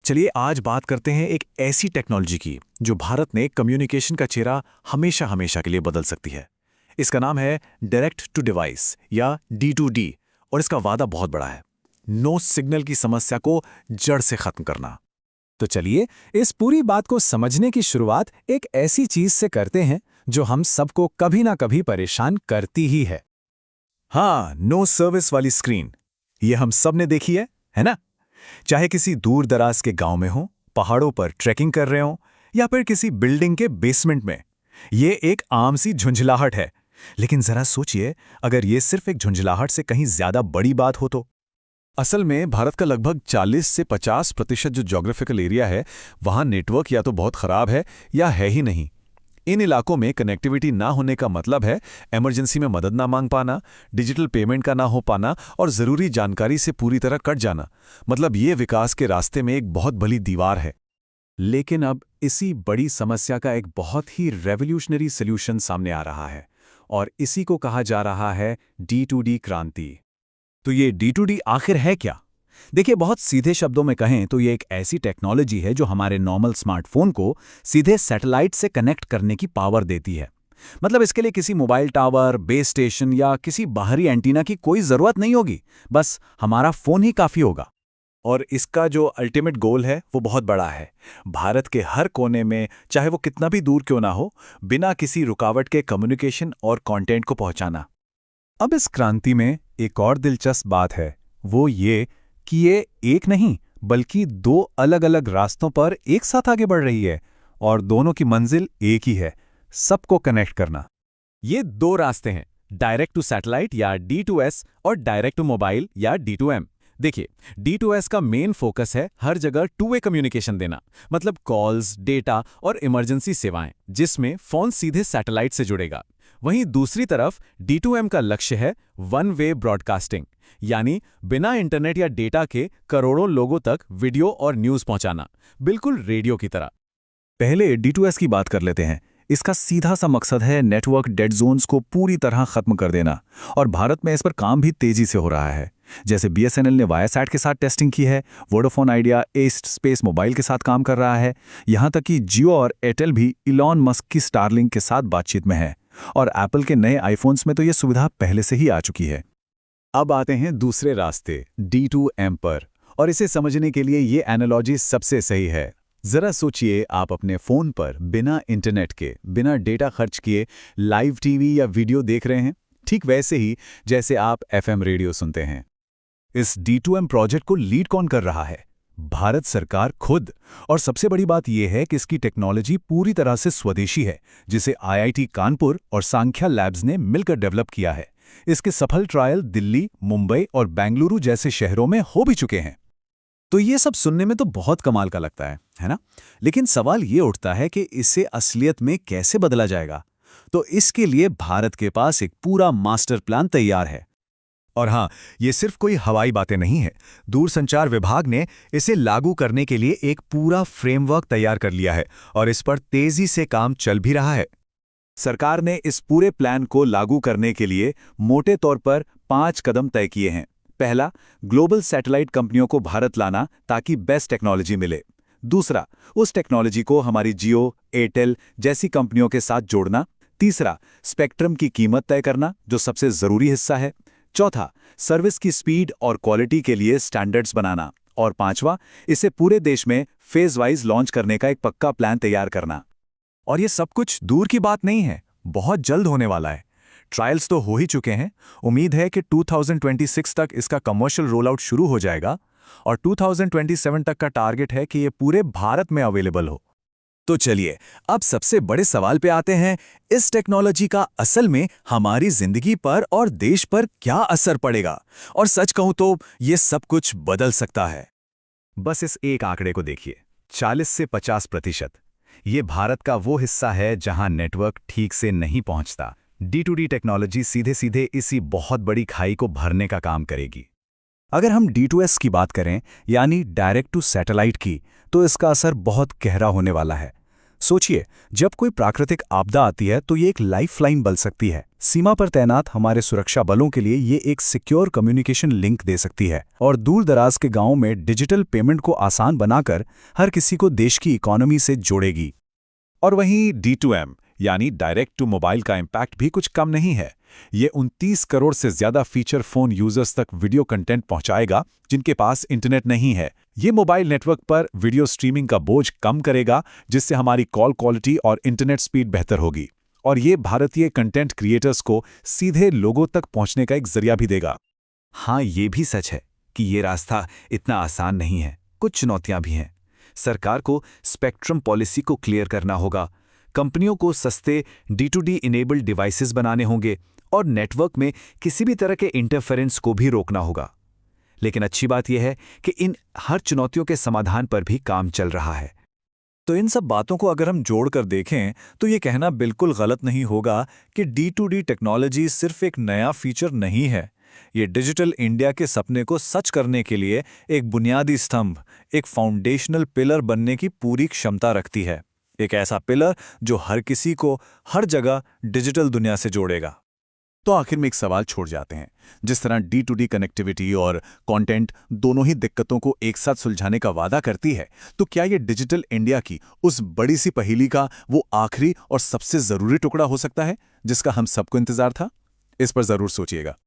चलिए आज बात करते हैं एक ऐसी टेक्नोलॉजी की जो भारत में कम्युनिकेशन का चेहरा हमेशा हमेशा के लिए बदल सकती है। इसका नाम है डायरेक्ट टू डिवाइस या D2D और इसका वादा बहुत बड़ा है, नो सिग्नल की समस्या को जड़ से खत्म करना। तो चलिए इस पूरी बात को समझने की शुरुआत एक ऐसी चीज से करते हैं जो हम सबको कभी ना कभी परेशान करती ही है। हाँ, नो सर्विस वाली स्क्रीन, ये हम सब ने देखी है ना? चाहे किसी दूर दराज के गांव में हो, पहाड़ों पर ट्रैकिंग कर रहे हो या फिर किसी बिल्डिंग के बेसमेंट में, ये एक आम सी झुंझलाहट है। लेकिन जरा सोचिए, अगर ये सिर्फ एक झुंझलाहट से कहीं ज्यादा बड़ी बात हो तो। असल में भारत का लगभग 40 से 50% जो ज्योग्राफिकल एरिया है, वहां नेटवर्क या तो बहुत खराब है या है ही नहीं। इन इलाकों में कनेक्टिविटी ना होने का मतलब है इमरजेंसी में मदद ना मांग पाना, डिजिटल पेमेंट का ना हो पाना और जरूरी जानकारी से पूरी तरह कट जाना। मतलब ये विकास के रास्ते में एक बहुत बड़ी दीवार है। लेकिन अब इसी बड़ी समस्या का एक बहुत ही रेवोल्यूशनरी सॉल्यूशन सामने आ रहा है और इसी को कहा जा रहा है D2D क्रांति। तो ये D2D आखिर है क्या? देखिए, बहुत सीधे शब्दों में कहें तो ये एक ऐसी टेक्नोलॉजी है जो हमारे नॉर्मल स्मार्टफोन को सीधे सैटेलाइट से कनेक्ट करने की पावर देती है। मतलब इसके लिए किसी मोबाइल टावर, बेस स्टेशन या किसी बाहरी एंटीना की कोई ज़रूरत नहीं होगी, बस हमारा फ़ोन ही काफ़ी होगा। और इसका जो अल्टीमेट गोल है वो बहुत बड़ा है। भारत के हर कोने में, चाहे वो कितना भी दूर क्यों ना हो, बिना किसी रुकावट के कम्युनिकेशन और कंटेंट को पहुंचाना। अब इस क्रांति में एक और दिलचस्प बात है, वो ये कि ये एक नहीं बल्कि दो अलग-अलग रास्तों पर एक साथ आगे बढ़ रही है और दोनों की मंजिल एक ही है, सबको कनेक्ट करना। ये दो रास्ते हैं, डायरेक्ट टू सैटेलाइट या D2S और डायरेक्ट टू मोबाइल या D2M। देखिए, D2S का मेन फोकस है हर जगह टू वे कम्युनिकेशन देना, मतलब कॉल्स, डेटा और इमरजेंसी सेवाएं, जिसमें फोन सीधे सैटेलाइट से जुड़ेगा। वहीं दूसरी तरफ D2M का लक्ष्य है वन वे ब्रॉडकास्टिंग, यानी बिना इंटरनेट या डेटा के करोड़ों लोगों तक वीडियो और न्यूज़ पहुंचाना, बिल्कुल रेडियो की तरह। पहले D2S की बात कर लेते हैं। इसका सीधा सा मकसद है नेटवर्क डेड जोन्स को पूरी तरह खत्म कर देना, और भारत में इस पर काम भी तेजी से हो रहा है। जैसे BSNL ने वायासैट के साथ टेस्टिंग की है, Vodafone idea east space mobile के साथ काम कर रहा है, यहाँ तक कि जियो और एयरटेल भी इलॉन मस्क की स्टारलिंक के साथ बातचीत में है। और एप्पल के नए आईफोन्स में तो ये सुविधा पहले से ही आ चुकी है। अब आते हैं दूसरे रास्ते D2M पर, और इसे समझने के लिए ये एनालॉजी सबसे सही है। जरा सोचिए, आप अपने फोन पर बिना इंटरनेट के, बिना डेटा खर्च किए लाइव टीवी या वीडियो देख रहे हैं, ठीक वैसे ही जैसे आप FM रेडियो सुनते हैं। इस D2M प्रोजेक्ट को लीड कौन कर रहा है? भारत सरकार खुद। और सबसे बड़ी बात यह है कि इसकी टेक्नोलॉजी पूरी तरह से स्वदेशी है, जिसे IIT कानपुर और सांख्या लैब्स ने मिलकर डेवलप किया है। इसके सफल ट्रायल दिल्ली, मुंबई और बेंगलुरु जैसे शहरों में हो भी चुके हैं। तो ये सब सुनने में तो बहुत कमाल का लगता है ना? लेकिन सवाल ये उठता है कि इसे असलियत में कैसे बदला जाएगा? तो इसके लिए भारत के पास एक पूरा मास्टर प्लान तैयार है। और हाँ, ये सिर्फ कोई हवाई बातें नहीं है। दूरसंचार विभाग ने इसे लागू करने के लिए एक पूरा फ्रेमवर्क तैयार कर लिया है और इस पर तेजी से काम चल भी रहा है। सरकार ने इस पूरे प्लान को लागू करने के लिए मोटे तौर पर 5 कदम तय किए हैं। पहला, ग्लोबल सैटेलाइट कंपनियों को भारत लाना ताकि बेस्ट टेक्नोलॉजी मिले। दूसरा, उस टेक्नोलॉजी को हमारी जियो, एयरटेल जैसी कंपनियों के साथ जोड़ना। तीसरा, स्पेक्ट्रम की कीमत तय करना, जो सबसे जरूरी हिस्सा है। चौथा, सर्विस की स्पीड और क्वालिटी के लिए स्टैंडर्ड्स बनाना। और पांचवा, इसे पूरे देश में फेज वाइज लॉन्च करने का एक पक्का प्लान तैयार करना। और ये सब कुछ दूर की बात नहीं है, बहुत जल्द होने वाला है। ट्रायल्स तो हो ही चुके हैं। उम्मीद है कि 2026 तक इसका कमर्शियल रोल आउट शुरू हो जाएगा और 2027 तक का टारगेट है कि ये पूरे भारत में अवेलेबल हो। तो चलिए, अब सबसे बड़े सवाल पे आते हैं, इस टेक्नोलॉजी का असल में हमारी जिंदगी पर और देश पर क्या असर पड़ेगा? और सच कहूं तो ये सब कुछ बदल सकता है। बस इस एक आंकड़े को देखिए, 40 से 50%। ये भारत का वो हिस्सा है जहां नेटवर्क ठीक से नहीं पहुंचता। D2D टेक्नोलॉजी सीधे सीधे इसी बहुत बड़ी खाई को भरने का काम करेगी। अगर हम D2S की बात करें, यानी डायरेक्ट टू सैटेलाइट की, तो इसका असर बहुत गहरा होने वाला है। सोचिए, जब कोई प्राकृतिक आपदा आती है तो ये एक लाइफलाइन बन सकती है। सीमा पर तैनात हमारे सुरक्षा बलों के लिए ये एक सिक्योर कम्युनिकेशन लिंक दे सकती है और दूर दराज के गांवों में डिजिटल पेमेंट को आसान बनाकर हर किसी को देश की इकोनॉमी से जोड़ेगी। और वहीं D2M यानी डायरेक्ट टू मोबाइल का इम्पैक्ट भी कुछ कम नहीं है। ये 29 करोड़ से ज्यादा फीचर फोन यूजर्स तक वीडियो कंटेंट पहुंचाएगा जिनके पास इंटरनेट नहीं है। ये मोबाइल नेटवर्क पर वीडियो स्ट्रीमिंग का बोझ कम करेगा, जिससे हमारी कॉल क्वालिटी और इंटरनेट स्पीड बेहतर होगी। और ये भारतीय कंटेंट क्रिएटर्स को सीधे लोगों तक पहुंचने का एक जरिया भी देगा। हाँ, ये भी सच है कि ये रास्ता इतना आसान नहीं है। कुछ चुनौतियां भी हैं। सरकार को स्पेक्ट्रम पॉलिसी को क्लियर करना होगा, कंपनियों को सस्ते D2D इनेबल्ड डिवाइसेस बनाने होंगे और नेटवर्क में किसी भी तरह के इंटरफेरेंस को भी रोकना होगा। लेकिन अच्छी बात यह है कि इन हर चुनौतियों के समाधान पर भी काम चल रहा है। तो इन सब बातों को अगर हम जोड़कर देखें तो ये कहना बिल्कुल गलत नहीं होगा कि D2D टेक्नोलॉजी सिर्फ एक नया फीचर नहीं है। ये डिजिटल इंडिया के सपने को सच करने के लिए एक बुनियादी स्तंभ, एक फाउंडेशनल पिलर बनने की पूरी क्षमता रखती है। एक ऐसा पिलर जो हर किसी को हर जगह डिजिटल दुनिया से जोड़ेगा। तो आखिर में एक सवाल छोड़ जाते हैं। जिस तरह D2D कनेक्टिविटी और कंटेंट दोनों ही दिक्कतों को एक साथ सुलझाने का वादा करती है, तो क्या ये डिजिटल इंडिया की उस बड़ी सी पहेली का वो आखिरी और सबसे जरूरी टुकड़ा हो सकता है जिसका हम सबको इंतजार था? इस पर जरूर सोचिएगा।